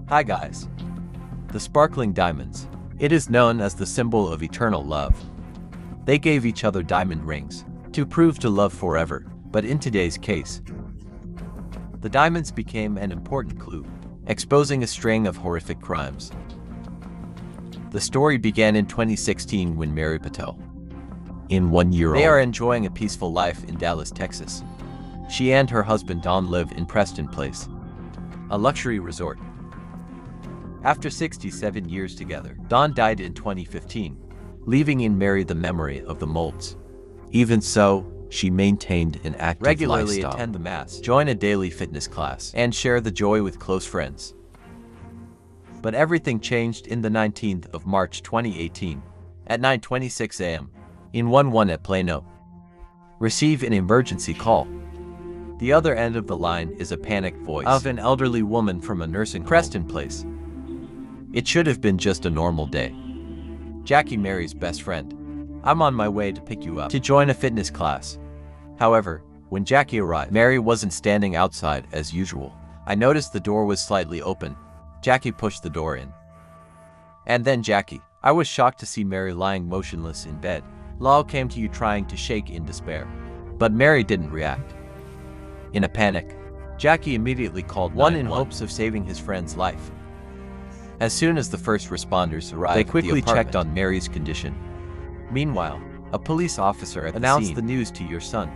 Hi guys. The sparkling diamonds. It is known as the symbol of eternal love. They gave each other diamond rings to prove to love forever, but in today's case, the diamonds became an important clue, exposing a string of horrific crimes. The story began in 2016 when Mary Patel, in 1-year-old, they are enjoying a peaceful life in Dallas, Texas. She and her husband Don live in Preston Place, a luxury resort. After 67 years together, Don died in 2015, leaving in Mary the memory of the molds. Even so, she maintained an active regularly lifestyle. Attend the mass, Join a daily fitness class, and share the joy with close friends. But everything changed in the 19th of March 2018, at 9:26 a.m. in 11 at Plano. Receive an emergency call. The other end of the line is a panicked voice of an elderly woman from a nursing home. Preston Place. It should have been just a normal day. Jackie, Mary's best friend. I'm on my way to pick you up to join a fitness class. However, when Jackie arrived, Mary wasn't standing outside as usual. I noticed the door was slightly open. Jackie pushed the door in. And then Jackie. I was shocked to see Mary lying motionless in bed. Lal came to you trying to shake in despair. But Mary didn't react. In a panic, Jackie immediately called 911 in hopes of saving his friend's life. As soon as the first responders arrived, they quickly checked on Mary's condition. Meanwhile, a police officer announced the news to your son.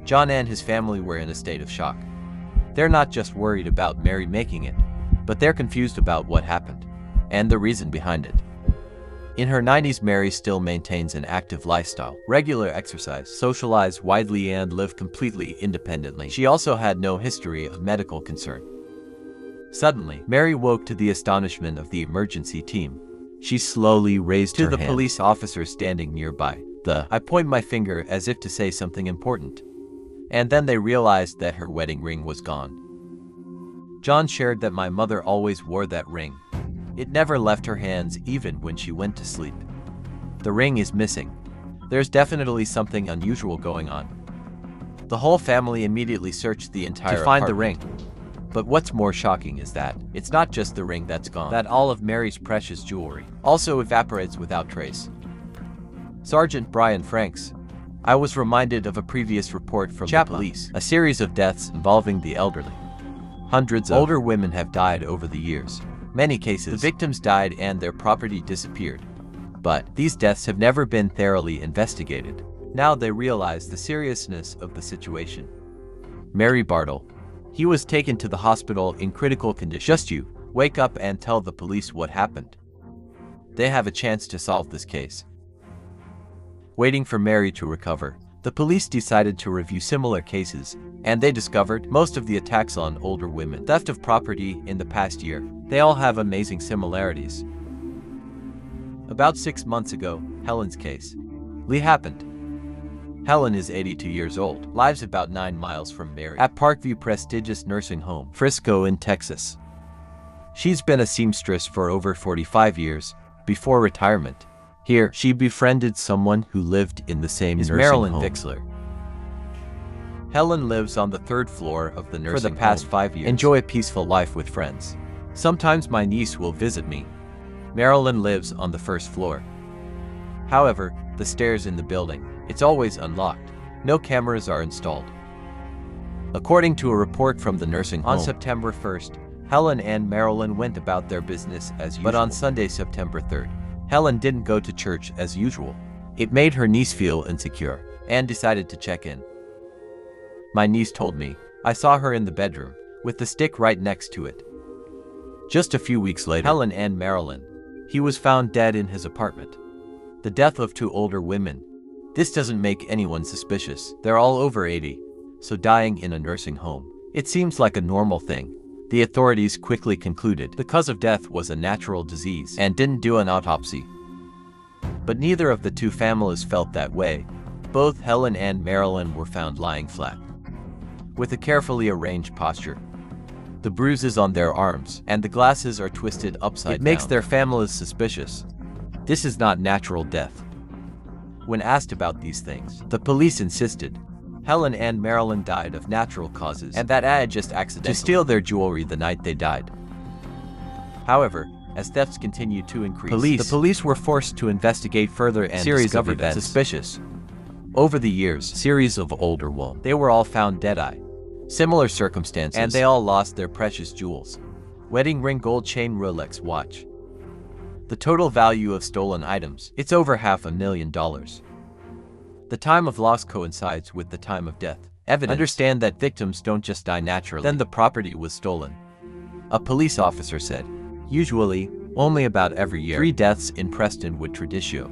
John and his family were in a state of shock. They're not just worried about Mary making it, but they're confused about what happened and the reason behind it. In her 90s, Mary still maintains an active lifestyle, regular exercise, socialize widely, and live completely independently. She also had no history of medical concern. Suddenly, Mary woke to the astonishment of the emergency team. She slowly raised her hand to the police officer standing nearby. I point my finger as if to say something important. And then they realized that her wedding ring was gone. John shared that my mother always wore that ring. It never left her hands even when she went to sleep. The ring is missing. There's definitely something unusual going on. The whole family immediately searched the entire apartment to find the ring. But what's more shocking is that it's not just the ring that's gone, that all of Mary's precious jewelry also evaporates without trace. Sergeant Brian Franks. I was reminded of a previous report from the police, a series of deaths involving the elderly. Hundreds of older women have died over the years. Many cases, the victims died and their property disappeared. But these deaths have never been thoroughly investigated. Now they realize the seriousness of the situation. Mary Bartle. He was taken to the hospital in critical condition. Just you, wake up and tell the police what happened. They have a chance to solve this case. Waiting for Mary to recover, the police decided to review similar cases, and they discovered most of the attacks on older women, theft of property in the past year, they all have amazing similarities. About 6 months ago, Helen's case. Lee happened. Helen is 82 years old, lives about 9 miles from Mary, at Parkview Prestigious Nursing Home, Frisco in Texas. She's been a seamstress for over 45 years, before retirement. Here, she befriended someone who lived in the same nursing Marilyn home. Vixler. Helen lives on the 3rd floor of the nursing home. For the past 5 years, enjoy a peaceful life with friends. Sometimes my niece will visit me. Marilyn lives on the 1st floor. However, the stairs in the building, it's always unlocked. No cameras are installed. According to a report from the nursing home, on September 1st, Helen and Marilyn went about their business as usual. But on Sunday, September 3rd, Helen didn't go to church as usual. It made her niece feel insecure and decided to check in. My niece told me, I saw her in the bedroom, with the stick right next to it. Just a few weeks later, Helen and Marilyn. He was found dead in his apartment. The death of 2 older women. This doesn't make anyone suspicious. They're all over 80, so dying in a nursing home. It seems like a normal thing. The authorities quickly concluded the cause of death was a natural disease and didn't do an autopsy. But neither of the 2 families felt that way. Both Helen and Marilyn were found lying flat, with a carefully arranged posture. The bruises on their arms and the glasses are twisted upside down. It makes their families suspicious. This is not natural death. When asked about these things, the police insisted Helen and Marilyn died of natural causes, and that Ad just accidentally to steal their jewelry the night they died. However, as thefts continued to increase, the police were forced to investigate further and discovered events suspicious. Over the years, series of older women, they were all found dead-eye. Similar circumstances, and they all lost their precious jewels. Wedding ring, gold chain, Rolex watch. The total value of stolen items, it's over $500,000. The time of loss coincides with the time of death. Evidence. Understand that victims don't just die naturally. Then the property was stolen. A police officer said, usually, only about every year, 3 deaths in Prestonwood Traditio.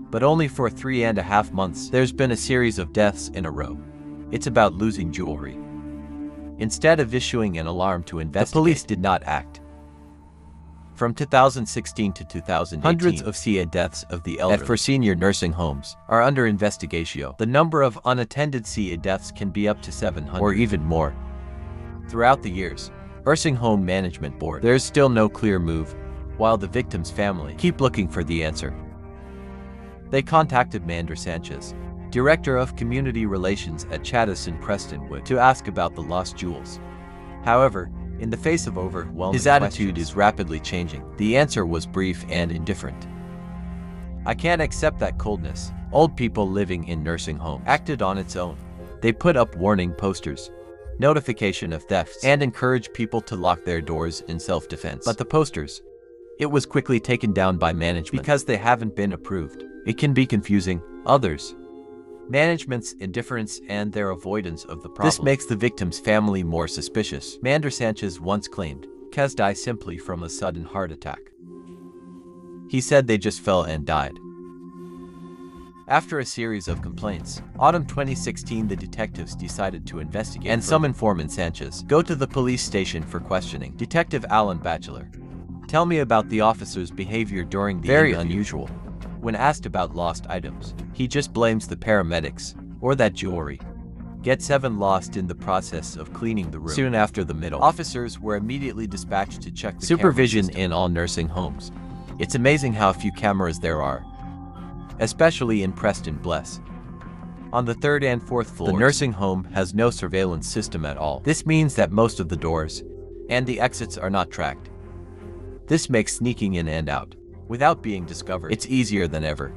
But only for 3.5 months, there's been a series of deaths in a row. It's about losing jewelry. Instead of issuing an alarm to investigate, the police did not act. From 2016 to 2018, hundreds of CA deaths of the elderly for senior nursing homes are under investigation. The number of unattended CA deaths can be up to 700 or even more. Throughout the years, Nursing Home Management Board, there's still no clear move, while the victim's family keep looking for the answer. They contacted Mander Sanchez, Director of Community Relations at Chattis in Prestonwood, to ask about the lost jewels. However, in the face of overwhelming his attitude is rapidly changing. The answer was brief and indifferent. I can't accept that coldness. Old people living in nursing home acted on its own. They put up warning posters, notification of thefts, and encouraged people to lock their doors in self-defense. But the posters, it was quickly taken down by management because they haven't been approved. It can be confusing. Others, management's indifference and their avoidance of the problem. This makes the victim's family more suspicious. Mander Sanchez once claimed Kaz died simply from a sudden heart attack. He said they just fell and died. After a series of complaints, autumn 2016, the detectives decided to investigate and some informant Sanchez go to the police station for questioning. Detective Alan Batchelor, tell me about the officer's behavior during the interview. Unusual. When asked about lost items, he just blames the paramedics, or that jewelry. Get 7 lost in the process of cleaning the room. Soon after the middle, officers were immediately dispatched to check the supervision in all nursing homes. It's amazing how few cameras there are, especially in Preston Bless. On the 3rd and 4th floors, the nursing home has no surveillance system at all. This means that most of the doors and the exits are not tracked. This makes sneaking in and out without being discovered, it's easier than ever.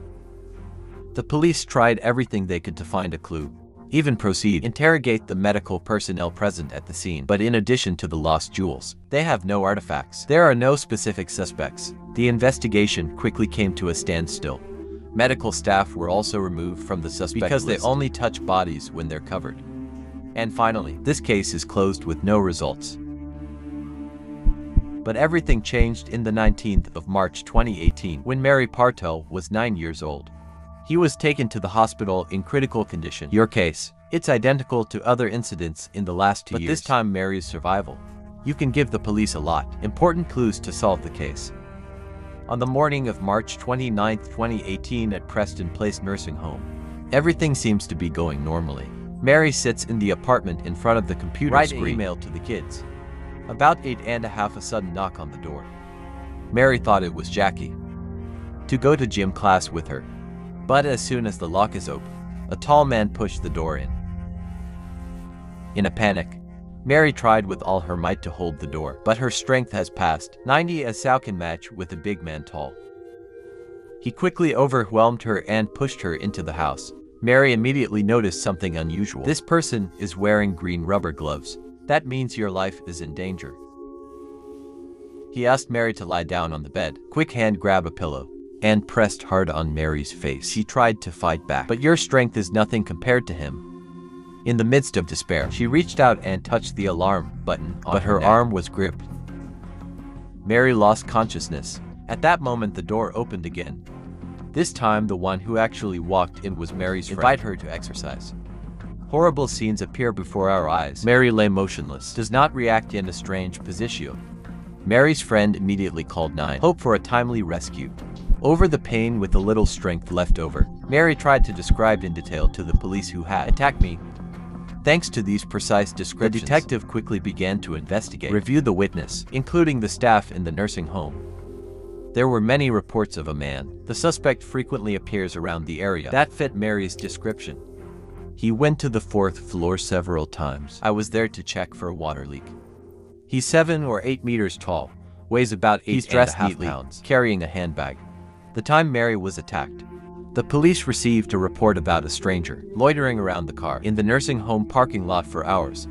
The police tried everything they could to find a clue, even interrogate the medical personnel present at the scene. But in addition to the lost jewels, they have no artifacts. There are no specific suspects. The investigation quickly came to a standstill. Medical staff were also removed from the suspect because list. They only touch bodies when they're covered. And finally, this case is closed with no results. But everything changed in the 19th of March 2018 when Mary Partel was 9 years old. He was taken to the hospital in critical condition. Your case, it's identical to other incidents in the last 2 years. But this time Mary's survival. You can give the police a lot important clues to solve the case. On the morning of March 29, 2018 at Preston Place Nursing Home, everything seems to be going normally. Mary sits in the apartment in front of the computer screen. Write an email to the kids. About 8:30, a sudden knock on the door. Mary thought it was Jackie to go to gym class with her. But as soon as the lock is open, a tall man pushed the door in. In a panic, Mary tried with all her might to hold the door, but her strength has passed 90 as Sao can match with a big man tall. He quickly overwhelmed her and pushed her into the house. Mary immediately noticed something unusual. This person is wearing green rubber gloves. That means your life is in danger. He asked Mary to lie down on the bed. Quick hand grabbed a pillow and pressed hard on Mary's face. She tried to fight back, but your strength is nothing compared to him. In the midst of despair, she reached out and touched the alarm button, but her arm was gripped. Mary lost consciousness. At that moment, the door opened again. This time, the one who actually walked in was Mary's friend. Invite her to exercise. Horrible scenes appear before our eyes. Mary lay motionless, does not react in a strange position. Mary's friend immediately called 9. Hope for a timely rescue. Over the pain with the little strength left over, Mary tried to describe in detail to the police who had attacked me. Thanks to these precise descriptions, the detective quickly began to investigate, review the witness, including the staff in the nursing home. There were many reports of a man. The suspect frequently appears around the area that fit Mary's description. He went to the 4th floor several times. I was there to check for a water leak. He's 7 or 8 meters tall, weighs about 8.5 pounds, carrying a handbag. The time Mary was attacked, the police received a report about a stranger loitering around the car in the nursing home parking lot for hours.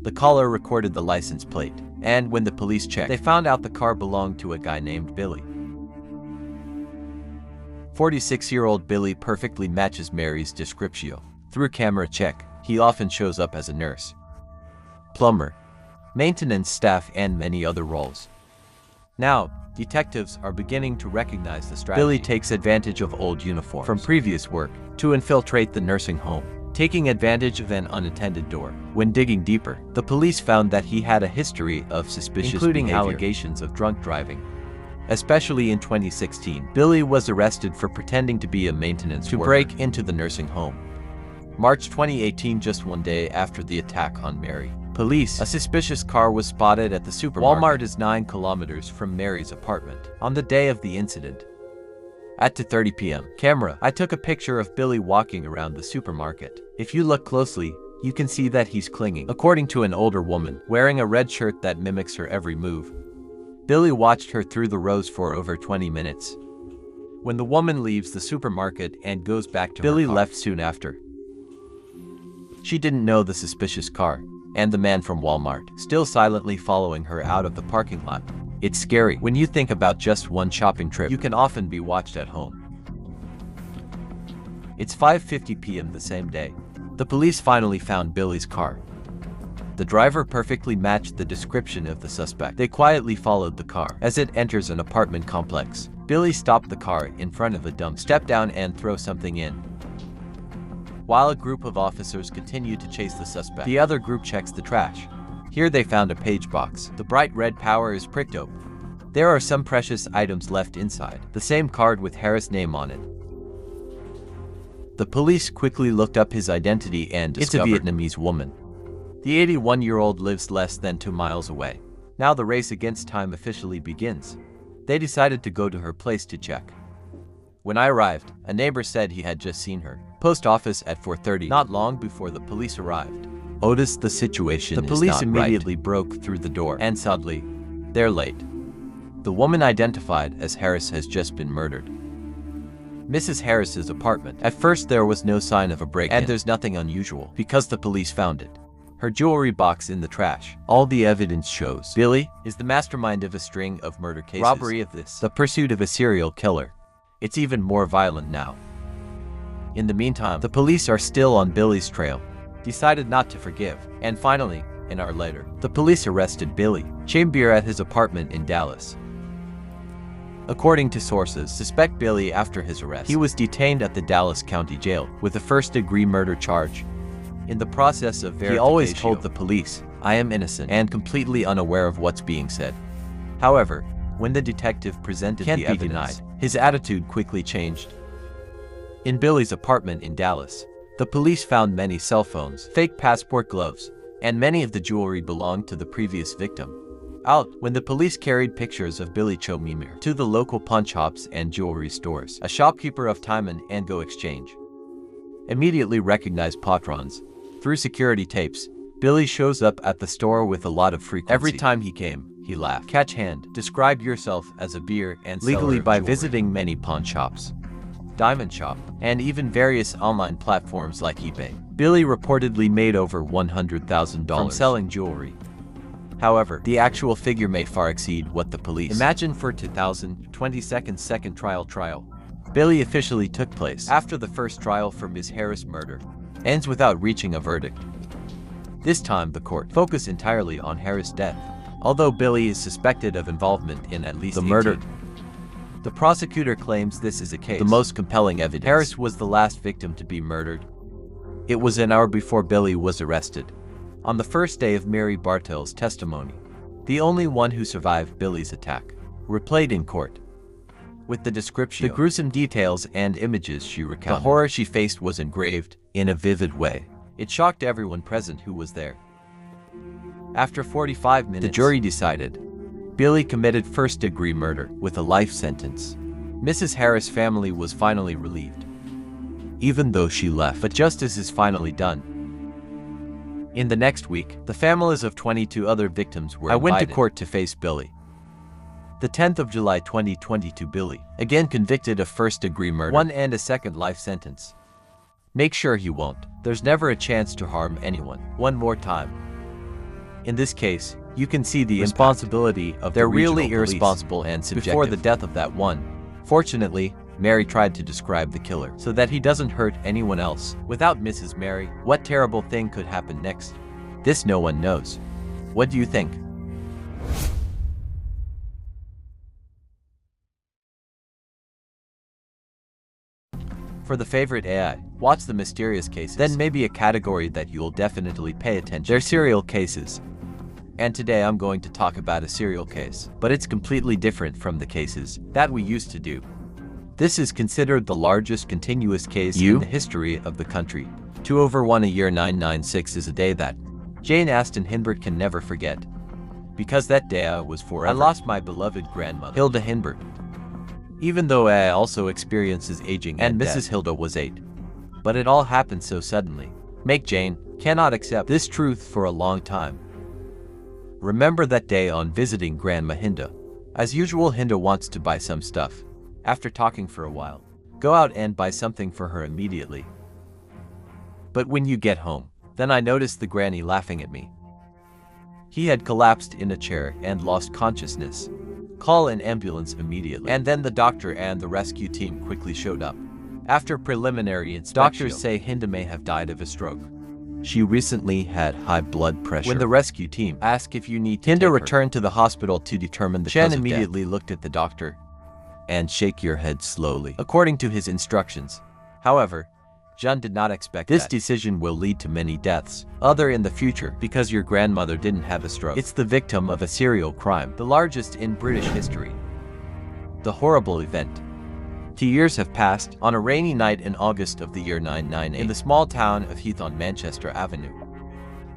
The caller recorded the license plate, and when the police checked, they found out the car belonged to a guy named Billy. 46-year-old Billy perfectly matches Mary's description. Through camera check, he often shows up as a nurse, plumber, maintenance staff, and many other roles. Now, detectives are beginning to recognize the strategy. Billy takes advantage of old uniforms from previous work to infiltrate the nursing home, taking advantage of an unattended door. When digging deeper, the police found that he had a history of suspicious including behavior, allegations of drunk driving. Especially in 2016, Billy was arrested for pretending to be a maintenance worker to break into the nursing home. March 2018, just one day after the attack on Mary, police, a suspicious car was spotted at the supermarket. Walmart is 9 kilometers from Mary's apartment. On the day of the incident, at 2:30 p.m., camera, I took a picture of Billy walking around the supermarket. If you look closely, you can see that he's clinging. According to an older woman, wearing a red shirt that mimics her every move, Billy watched her through the rows for over 20 minutes. When the woman leaves the supermarket and goes back to Billy her car, left soon after. She didn't know the suspicious car, and the man from Walmart, still silently following her out of the parking lot. It's scary. When you think about just one shopping trip, you can often be watched at home. It's 5:50 p.m. the same day. The police finally found Billy's car. The driver perfectly matched the description of the suspect. They quietly followed the car. As it enters an apartment complex, Billy stopped the car in front of a dump, stepped down and throw something in. While a group of officers continue to chase the suspect, the other group checks the trash. Here they found a page box. The bright red power is pricked open. There are some precious items left inside, the same card with Harris' name on it. The police quickly looked up his identity and discovered it's a Vietnamese woman. The 81-year-old lives less than 2 miles away. Now the race against time officially begins. They decided to go to her place to check. When I arrived, a neighbor said he had just seen her. Post office at 4:30, not long before the police arrived. Otis, the situation is not right. The police immediately broke through the door, and suddenly, they're late. The woman identified as Harris has just been murdered. Mrs. Harris's apartment. At first there was no sign of a break-in, and there's nothing unusual, because the police found it. Her jewelry box in the trash. All the evidence shows Billy is the mastermind of a string of murder cases. Robbery of this, the pursuit of a serial killer. It's even more violent now. In the meantime, the police are still on Billy's trail, decided not to forgive, and finally, an hour later, the police arrested Billy Chambier at his apartment in Dallas. According to sources, suspect Billy after his arrest. He was detained at the Dallas County Jail with a first-degree murder charge. In the process of verification, he always told the police, "I am innocent," and completely unaware of what's being said. However, when the detective presented the evidence, his attitude quickly changed. In Billy's apartment in Dallas, the police found many cell phones, fake passport gloves, and many of the jewelry belonged to the previous victim. When the police carried pictures of Billy Chambier to the local pawn shops and jewelry stores, a shopkeeper of Time and Go Exchange immediately recognized patrons. Through security tapes, Billy shows up at the store with a lot of frequency. Every time he came, he laughed. Catch hand, described yourself as a beer and legally by visiting many pawn shops, diamond shop, and even various online platforms like eBay. Billy reportedly made over $100,000 from selling jewelry. However, the actual figure may far exceed what the police imagined. For 2022 second trial. Billy officially took place after the first trial for Ms. Harris' murder ends without reaching a verdict. This time, the court focused entirely on Harris' death, although Billy is suspected of involvement in at least the murder. The prosecutor claims this is a case the most compelling evidence. Harris was the last victim to be murdered. It was an hour before Billy was arrested, on the first day of Mary Bartell's testimony. The only one who survived Billy's attack replayed in court. With the description, the gruesome details and images she recounted, the horror she faced was engraved in a vivid way. It shocked everyone present who was there. After 45 minutes, the jury decided Billy committed first-degree murder with a life sentence. Mrs. Harris' family was finally relieved. even though she left. But justice is finally done. In the next week, the families of 22 other victims were invited. I went to court to face Billy. The 10th of July 2022, Billy, again convicted of first-degree murder, 1 and a second life sentence. Make sure he won't. There's never a chance to harm anyone. One more time. In this case, you can see the responsibility of the regional police. They're really irresponsible and subjective. Before the death of that one, fortunately, Mary tried to describe the killer so that he doesn't hurt anyone else. Without Mrs. Mary, what terrible thing could happen next? This no one knows. What do you think? For the favorite AI, watch the mysterious cases. Then maybe a category that you'll definitely pay attention to. They're serial cases. And today I'm going to talk about a serial case, but it's completely different from the cases that we used to do. This is considered the largest continuous case in the history of the country. 2/1 a year 996 is a day that Jane Austen Hinbert can never forget. Because that day I was forever. I lost my beloved grandmother, Hilda Hinbert. Even though I also experiences aging and Mrs. Hilda was 8. But it all happened so suddenly. Make Jane cannot accept this truth for a long time. Remember that day on visiting Grandma Hinda. As usual, Hinda wants to buy some stuff. After talking for a while, go out and buy something for her immediately. But when you get home, then I noticed the granny laughing at me. He had collapsed in a chair and lost consciousness. Call an ambulance immediately. And then the doctor and the rescue team quickly showed up. After preliminary inspection, doctors say Hinda may have died of a stroke. She recently had high blood pressure. When the rescue team asked if you need to Hinda returned to the hospital to determine the cause of death. Chen immediately looked at the doctor and shake your head slowly, according to his instructions. However, John did not expect this decision will lead to many deaths, other in the future, because your grandmother didn't have a stroke. It's the victim of a serial crime, the largest in British history. The horrible event. 2 years have passed. On a rainy night in August of the year 998, in the small town of Heath on Manchester Avenue,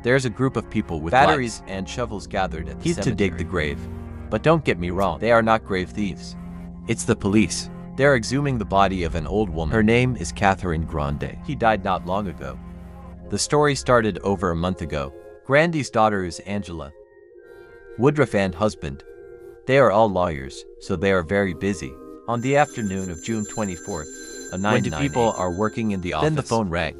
there's a group of people with batteries and shovels gathered at the cemetery to dig the grave. But don't get me wrong, they are not grave thieves. It's the police. They're exhuming the body of an old woman. Her name is Catherine Grande. He died not long ago. The story started over a month ago. Grande's daughter is Angela. Woodruff and husband. They are all lawyers, so they are very busy. On the afternoon of June 24th, a 9 people are working in the office. Then the phone rang.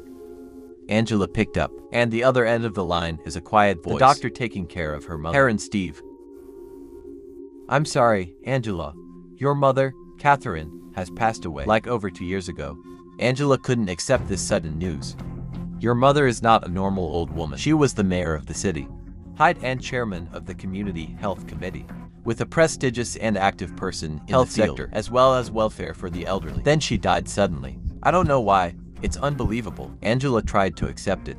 Angela picked up, and the other end of the line is a quiet voice. The doctor taking care of her mother, Aaron Steve. I'm sorry, Angela. Your mother, Catherine, has passed away, like over 2 years ago. Angela couldn't accept this sudden news. Your mother is not a normal old woman. She was the mayor of the city, height and chairman of the Community Health Committee, with a prestigious and active person in health sector, as well as welfare for the elderly. Then she died suddenly. I don't know why. It's unbelievable. Angela tried to accept it.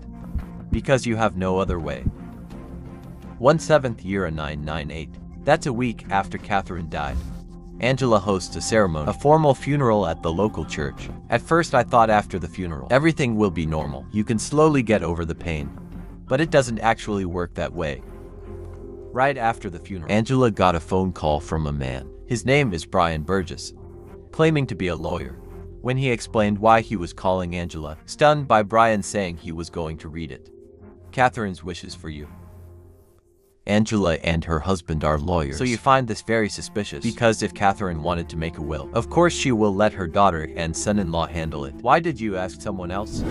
Because you have no other way. 1/7 year of 998. That's a week after Catherine died. Angela hosts a ceremony, a formal funeral at the local church. At first I thought after the funeral, everything will be normal. You can slowly get over the pain. But it doesn't actually work that way. Right after the funeral, Angela got a phone call from a man. His name is Brian Burgess, claiming to be a lawyer. When he explained why he was calling Angela, stunned by Brian saying he was going to read it. Catherine's wishes for you. Angela and her husband are lawyers. So you find this very suspicious, because if Catherine wanted to make a will, of course she will let her daughter and son-in-law handle it. Why did you ask someone else?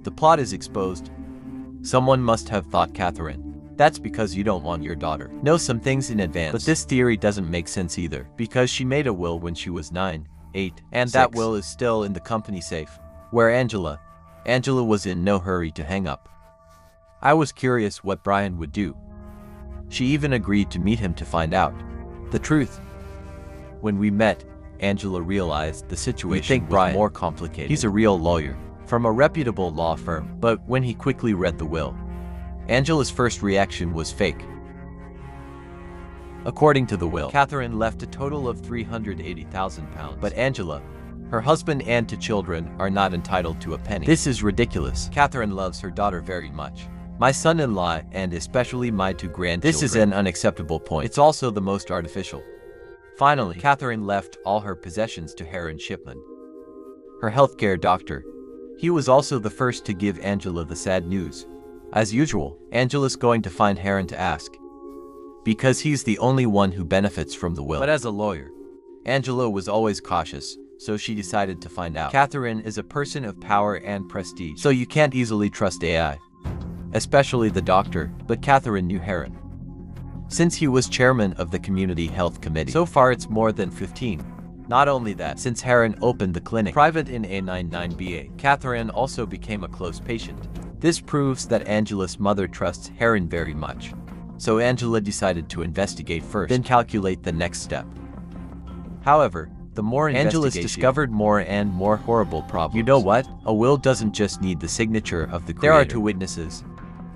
The plot is exposed. Someone must have thought Catherine. That's because you don't want your daughter know some things in advance. But this theory doesn't make sense either, because she made a will when she was 9, 8, and 6. That will is still in the company safe. Where Angela was in no hurry to hang up. I was curious what Brian would do. She even agreed to meet him to find out the truth. When we met, Angela realized the situation was more complicated. He's a real lawyer from a reputable law firm, but when he quickly read the will, Angela's first reaction was fake. According to the will, Catherine left a total of £380,000, but Angela, her husband and 2 children are not entitled to a penny. This is ridiculous. Catherine loves her daughter very much. My son-in-law and especially my 2 grandchildren. This is an unacceptable point. It's also the most artificial. Finally, Catherine left all her possessions to Heron Shipman. her healthcare doctor. He was also the first to give Angela the sad news. As usual, Angela's going to find Heron to ask, because he's the only one who benefits from the will. But as a lawyer, Angela was always cautious, so she decided to find out. Catherine is a person of power and prestige, so you can't easily trust AI, especially the doctor, but Catherine knew Heron, since he was chairman of the Community Health Committee. So far it's more than 15. Not only that, since Heron opened the clinic private in A99BA, Catherine also became a close patient. This proves that Angela's mother trusts Heron very much. So Angela decided to investigate first, then calculate the next step. However, the more Angela discovered more and more horrible problems. You know what? A will doesn't just need the signature of the creator. There are 2 witnesses.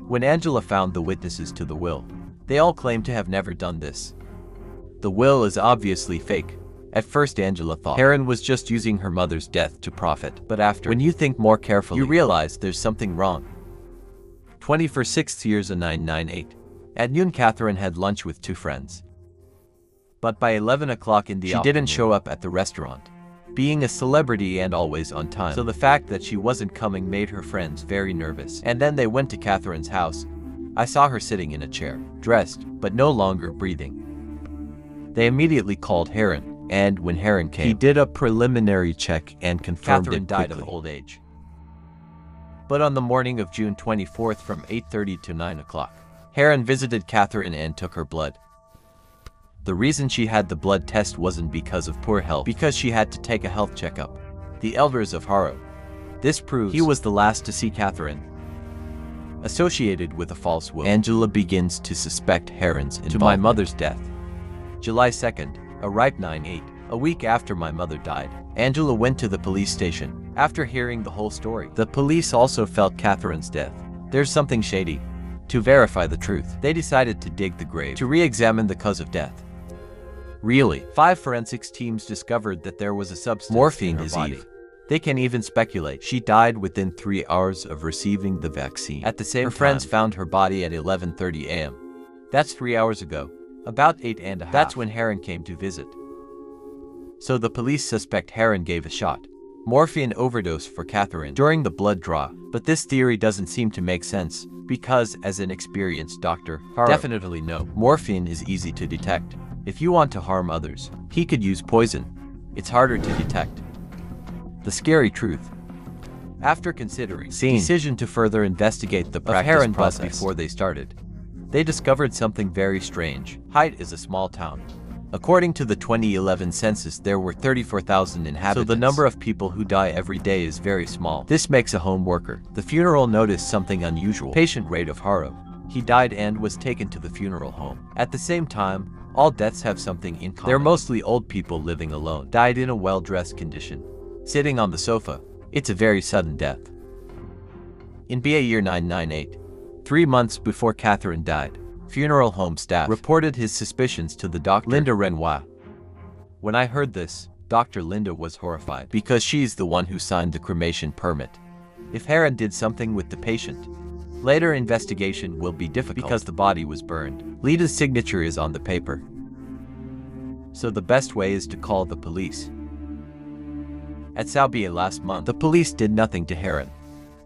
When Angela found the witnesses to the will, they all claim to have never done this. The will is obviously fake. At first Angela thought Heron was just using her mother's death to profit, but after, when you think more carefully, you realize there's something wrong. 21st years of 998. At noon, Catherine had lunch with 2 friends. But by 11 o'clock in the afternoon, she didn't show up at the restaurant, being a celebrity and always on time. So the fact that she wasn't coming made her friends very nervous. And then they went to Catherine's house. I saw her sitting in a chair, dressed, but no longer breathing. They immediately called Heron. And when Heron came, he did a preliminary check and confirmed Catherine died of old age. But on the morning of June 24th from 8:30 to 9 o'clock, Heron visited Catherine and took her blood. The reason she had the blood test wasn't because of poor health, because she had to take a health checkup. The elders of Harrow. This proves he was the last to see Catherine. Associated with a false will, Angela begins to suspect Heron's involvement. To my mother's death. July 2nd. A ripe 9/8. A week after my mother died, Angela went to the police station. After hearing the whole story, the police also felt Catherine's death. There's something shady. To verify the truth, they decided to dig the grave to re-examine the cause of death. Really, 5 forensics teams discovered that there was a substance morphine in her body. They can even speculate she died within 3 hours of receiving the vaccine. At the same time, her friends found her body at 11:30 a.m. That's 3 hours ago. About 8.5. That's when Heron came to visit. So the police suspect Heron gave a shot. Morphine overdose for Catherine during the blood draw. But this theory doesn't seem to make sense, because as an experienced doctor, Harrow definitely know morphine is easy to detect. If you want to harm others, he could use poison. It's harder to detect. The scary truth. After considering the decision to further investigate the practice process before they started, they discovered something very strange. Hyde is a small town. According to the 2011 census, there were 34,000 inhabitants. So the number of people who die every day is very small. This makes a home worker. The funeral noticed something unusual. Patient rate of Harrow. He died and was taken to the funeral home. At the same time, all deaths have something in common. They're mostly old people living alone. Died in a well-dressed condition, sitting on the sofa. It's a very sudden death. In BA year 998. 3 months before Catherine died, funeral home staff reported his suspicions to the doctor, Linda Renoir. When I heard this, Dr. Linda was horrified, because she's the one who signed the cremation permit. If Heron did something with the patient, later investigation will be difficult because the body was burned. Linda's signature is on the paper. So the best way is to call the police. At Saubia last month, the police did nothing to Heron,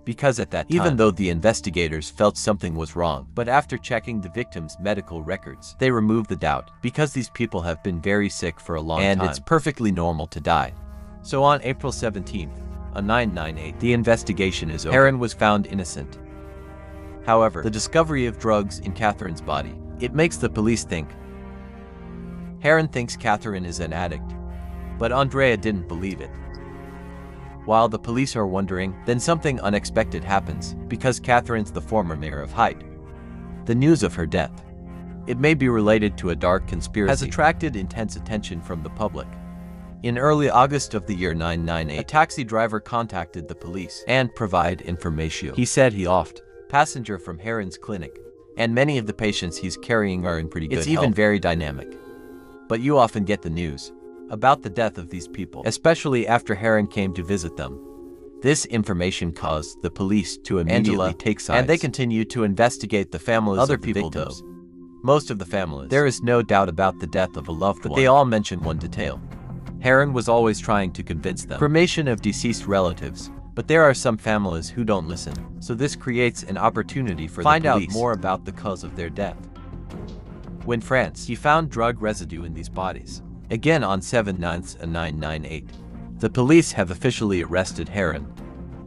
because at that time, even though the investigators felt something was wrong, but after checking the victim's medical records, they removed the doubt, because these people have been very sick for a long time, and it's perfectly normal to die. So on April 17th, a 998, the investigation is over. Heron was found innocent. However, the discovery of drugs in Catherine's body, it makes the police think. Heron thinks Catherine is an addict, but Andrea didn't believe it. While the police are wondering, then something unexpected happens, because Catherine's the former mayor of Hyde. The news of her death, it may be related to a dark conspiracy, has attracted intense attention from the public. In early August of the year 998, a taxi driver contacted the police and provided information. He said he offed passenger from Heron's clinic, and many of the patients he's carrying are in pretty good health. It's even very dynamic. But you often get the news about the death of these people, especially after Heron came to visit them. This information caused the police to immediately take sides, and they continue to investigate the families of the victims. Most of the families, there is no doubt about the death of a loved one, but they all mention one detail. Heron was always trying to convince them. Cremation of deceased relatives. But there are some families who don't listen, so this creates an opportunity for the police to find out more about the cause of their death. When France, he found drug residue in these bodies. Again on 7/9/998. The police have officially arrested Heron.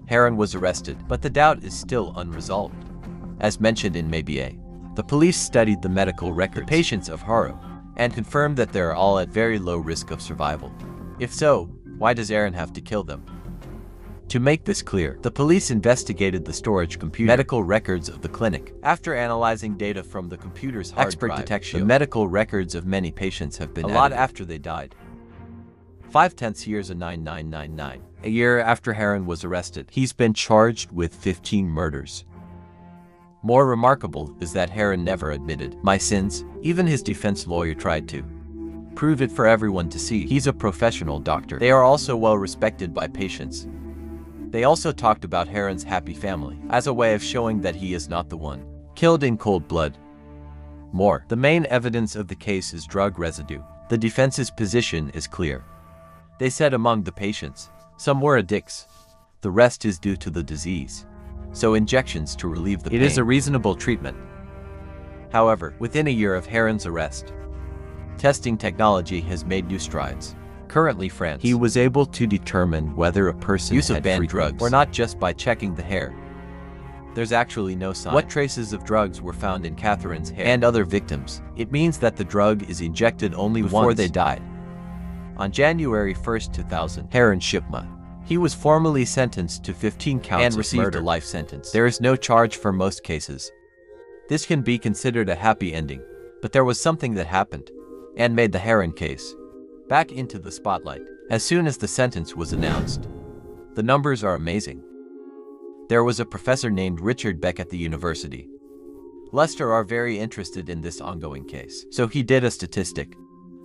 Heron was arrested, but the doubt is still unresolved. As mentioned in Maybe, the police studied the medical records of patients of Haro and confirmed that they are all at very low risk of survival. If so, why does Heron have to kill them? To make this clear, the police investigated the storage computer medical records of the clinic. After analyzing data from the computer's hard Expert drive, detection. the medical records of many patients have been A lot lot after they died. 5/10 years of 9999. A year after Heron was arrested, he's been charged with 15 murders. More remarkable is that Heron never admitted my sins. Even his defense lawyer tried to prove it for everyone to see. He's a professional doctor. They are also well respected by patients. They also talked about Heron's happy family as a way of showing that he is not the one killed in cold blood. More, the main evidence of the case is drug residue. The defense's position is clear. They said among the patients, some were addicts. The rest is due to the disease. So injections to relieve the pain. It is a reasonable treatment. However, within a year of Heron's arrest, testing technology has made new strides. Currently France, he was able to determine whether a person Use of had banned free drugs or not just by checking the hair. There's actually no sign. What traces of drugs were found in Catherine's hair and other victims? It means that the drug is injected only before they died. On January 1st, 2000, Heron Shipma. He was formally sentenced to 15 counts and received a life sentence. There is no charge for most cases. This can be considered a happy ending, but there was something that happened and made the Heron case back into the spotlight as soon as the sentence was announced. The numbers are amazing. There was a professor named Richard Beck at the university. Leicester are very interested in this ongoing case, so he did a statistic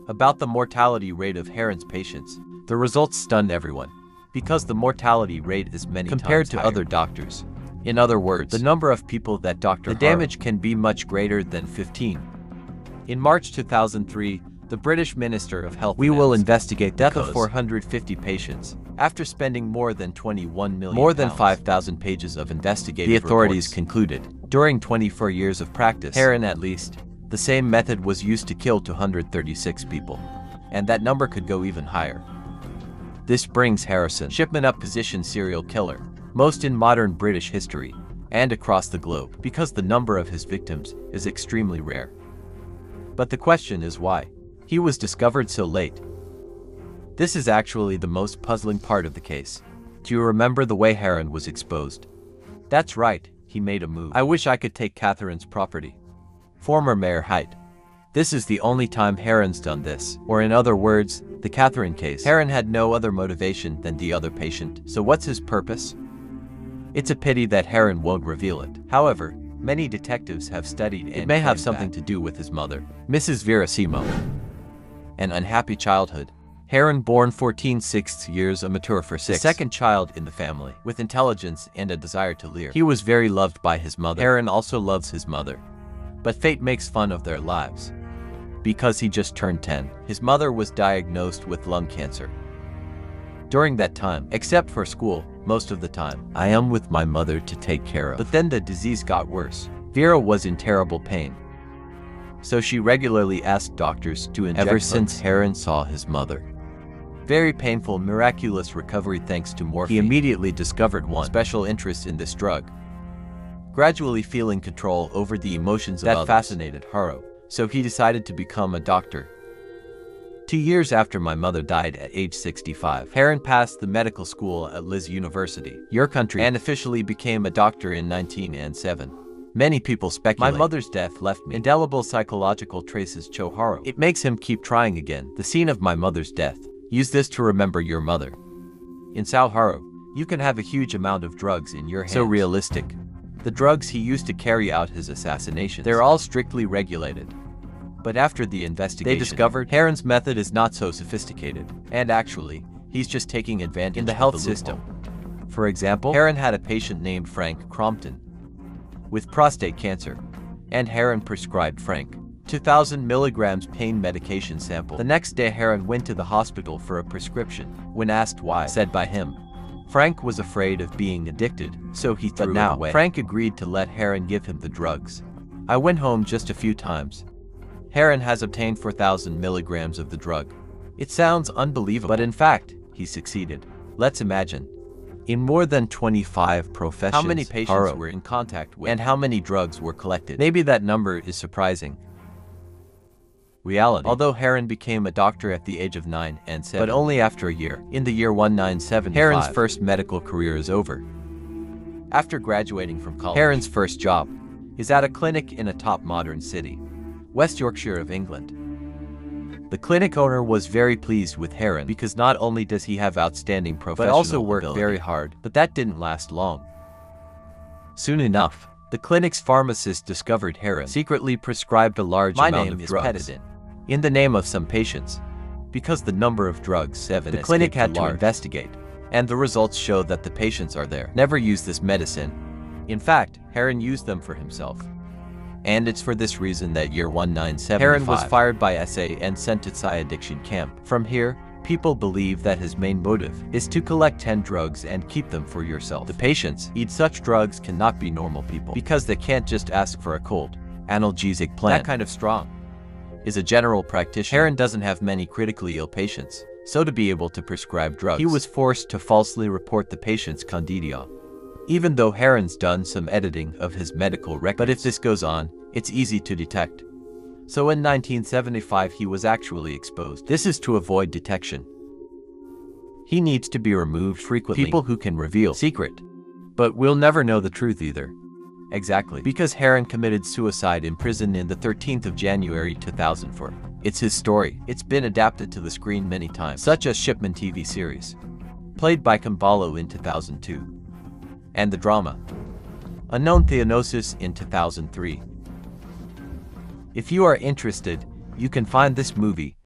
about the mortality rate of Heron's patients. The results stunned everyone, because the mortality rate is many compared to other doctors. In other words, the number of people that the damage can be much greater than 15. In March 2003, the British Minister of Health will investigate death of 450 patients. After spending more than 21 million more than 5,000 pages of investigative the authorities concluded, during 24 years of practice, Heron at least, the same method was used to kill 236 people. And that number could go even higher. This brings Harrison Shipman up position serial killer, most in modern British history, and across the globe, because the number of his victims is extremely rare. But the question is why he was discovered so late. This is actually the most puzzling part of the case. Do you remember the way Heron was exposed? That's right, he made a move. I wish I could take Catherine's property. Former Mayor Height. This is the only time Heron's done this, or in other words, the Catherine case. Heron had no other motivation than the other patient, so what's his purpose? It's a pity that Heron won't reveal it. However, many detectives have studied and it may have something to do with his mother, Mrs. Verasimo. An unhappy childhood. Heron born 14/6 years, a mature for 6, the second child in the family, with intelligence and a desire to live. He was very loved by his mother. Heron also loves his mother. But fate makes fun of their lives. Because he just turned 10, his mother was diagnosed with lung cancer. During that time, except for school, most of the time, I am with my mother to take care of. But then the disease got worse. Vera was in terrible pain. So she regularly asked doctors to inject ever since Heron saw his mother. Very painful, miraculous recovery thanks to morphine. He immediately discovered one special interest in this drug. Gradually feeling control over the emotions of others fascinated Haro, so he decided to become a doctor. 2 years after my mother died at age 65, Heron passed the medical school at Liz University, your country, and officially became a doctor in 1907. Many people speculate my mother's death left me indelible psychological traces. Haro. It makes him keep trying again. The scene of my mother's death. Use this to remember your mother. In Sao Haro, you can have a huge amount of drugs in your hands. So realistic. The drugs he used to carry out his assassinations. They're all strictly regulated. But after the investigation, they discovered Heron's method is not so sophisticated. And actually, he's just taking advantage in the health system. For example, Heron had a patient named Frank Crompton with prostate cancer. And Heron prescribed Frank 2,000 milligrams pain medication sample. The next day, Heron went to the hospital for a prescription. When asked why, said by him, Frank was afraid of being addicted, so he threw it away. Frank agreed to let Heron give him the drugs. I went home just a few times. Heron has obtained 4,000 milligrams of the drug. It sounds unbelievable, but in fact, he succeeded. Let's imagine. In more than 25 professions, how many patients were in contact with, and how many drugs were collected? Maybe that number is surprising. Reality. Although Heron became a doctor at the age of 9 and 7, but only after a year. In the year 1975, Heron's first medical career is over. After graduating from college, Heron's first job is at a clinic in a top modern city, West Yorkshire of England. The clinic owner was very pleased with Heron because not only does he have outstanding professional but also worked very hard, but that didn't last long. Soon enough, the clinic's pharmacist discovered Heron secretly prescribed a large amount of drugs in the name of some patients. Because the number of drugs, the clinic had to investigate, and the results show that the patients are there never use this medicine. In fact, Heron used them for himself. And it's for this reason that year 1975, Heron was fired by SA and sent to Psy addiction camp. From here, people believe that his main motive is to collect 10 drugs and keep them for yourself. The patients eat such drugs cannot be normal people because they can't just ask for a cold analgesic plan. That kind of strong is a general practitioner. Heron doesn't have many critically ill patients, so to be able to prescribe drugs, he was forced to falsely report the patient's candida. Even though Heron's done some editing of his medical records, but if this goes on, it's easy to detect. So in 1975 he was actually exposed. This is to avoid detection. He needs to be removed frequently. People who can reveal secret, but we'll never know the truth either. Exactly. Because Heron committed suicide in prison in the 13th of January 2004. It's his story. It's been adapted to the screen many times, such as Shipman TV series, played by Kumbalo in 2002. And the drama Unknown Theonosis in 2003. If you are interested, you can find this movie